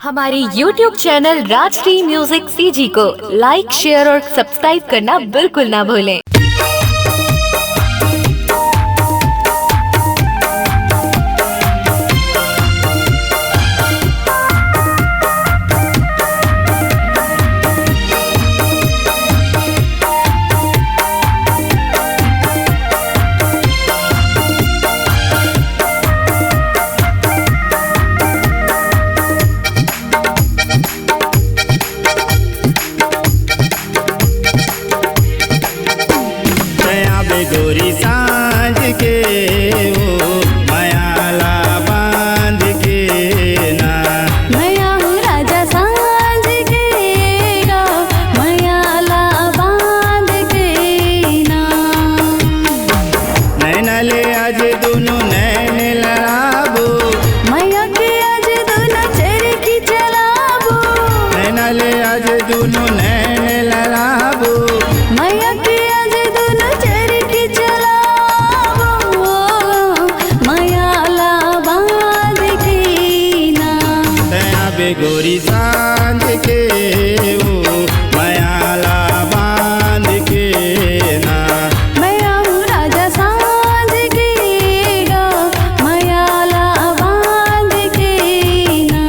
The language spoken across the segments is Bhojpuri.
हमारे YouTube channel Rajshri music CG को लाइक, शेयर और सब्सक्राइब करना बिल्कुल ना भूलें। गोरी सांझ के वो मयाला बांध के ना मैं हूँ राजा सांझ के गा मयाला बांध के ना नैना ले आज दोनों नैन लड़ाबो मैया के आज दोनों चरखी चलाबो नैना ले आज दोनों नैन लड़ाबो मैया के आज दोनों चरखी चलाबो मयाला बांध के ना तया बे गोरी सांझ के वो मयाला बांध के ना मैं हूँ राजा सांझ के गा मयाला बांध के ना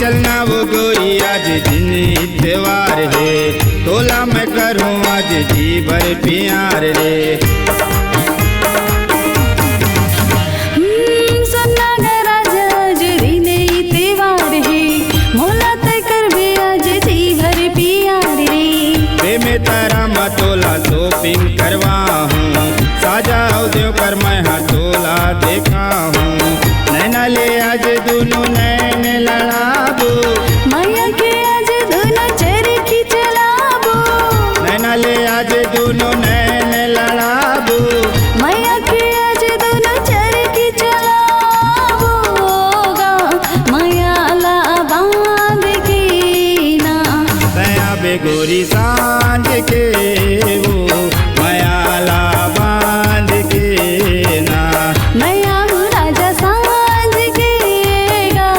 चलना वो गोरी आज दिन त्योहार है तोला मैं करूँ आज जी भर प्यार रे सुनना गरा जजरी नहीं त्योहार है मोला तय कर भी आज जी भर पियार रे वे में तारा मतोला शॉपिंग करवा हूँ साजा देव कर मैं हथोला देखा हूँ नैना ले आज दोनों नैन लड़ाबो मैया के आज दोनों चरखी चलाबो नैना ले आज दोनों नैन लड़ाबो मैया के आज दोनों चरखी चलाबो गा मयाला बांध के ना तया बे गोरी सांझ के वो मयाला बांध के ना मैं हूँ राजा सांझ के गा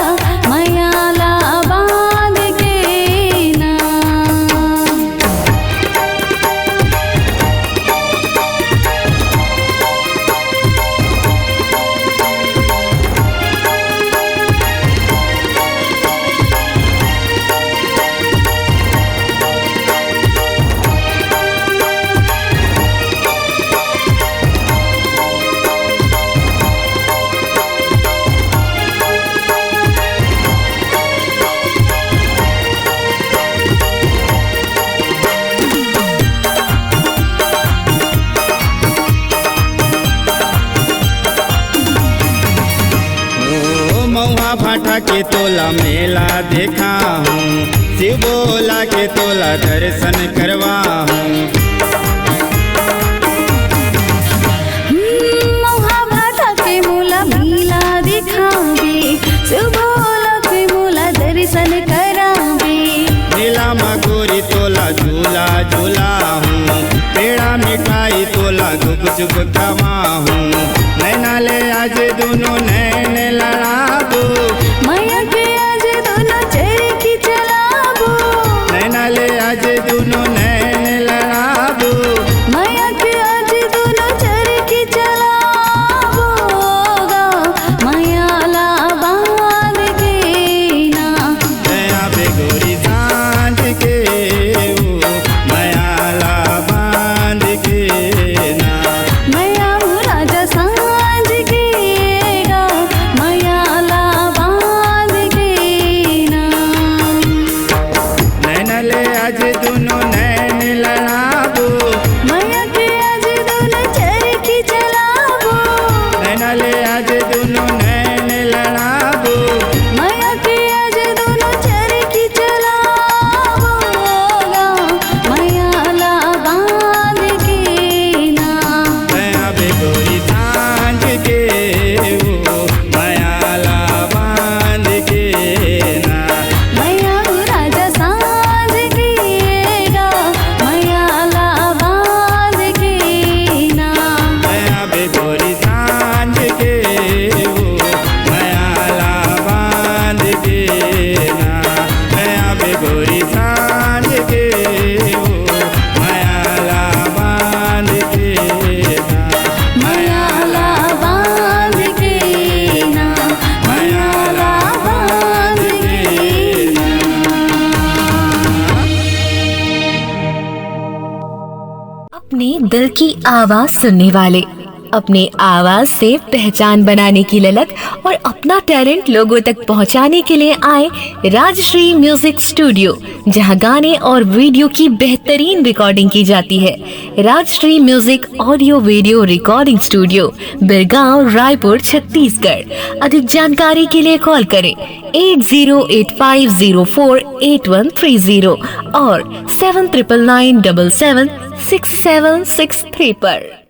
मयाला बांध के ना मऊहा भाटा के तोला मेला देखा हूँ शिव बोला के तोला दर्शन करवा हूँ मोहा भाटा के मोला मीला दिखावे सुबोला के मोला दर्शन करावे नीला मगोरी तोला झूला झूला हूँ पेड़ा मिठाई तोला गुप चुप खवा हूँ नैना ले आज दोनों नैन लड़ाबो मैया के आज दोनों चरखी चलाबो नैना ले आज दोनों नैन लड़ाबो मैया के आज दोनों चरखी चलाबो गा मयाला बांध के ना तया बे गोरी सांझ के वो मयाला बांध के ना मैं हूँ राजा सांझ के गा मयाला अपने दिल की आवाज सुनने वाले, अपने आवाज से पहचान बनाने की ललक और अपना टैलेंट लोगों तक पहुंचाने के लिए आए राजश्री म्यूजिक स्टूडियो, जहां गाने और वीडियो की बेहतरीन रिकॉर्डिंग की जाती है। Rajshri music audio video recording studio, Birgaon, Raipur, Chhattisgarh. अधिक जानकारी के लिए कॉल करें 8085048130 और 7999776763 पर।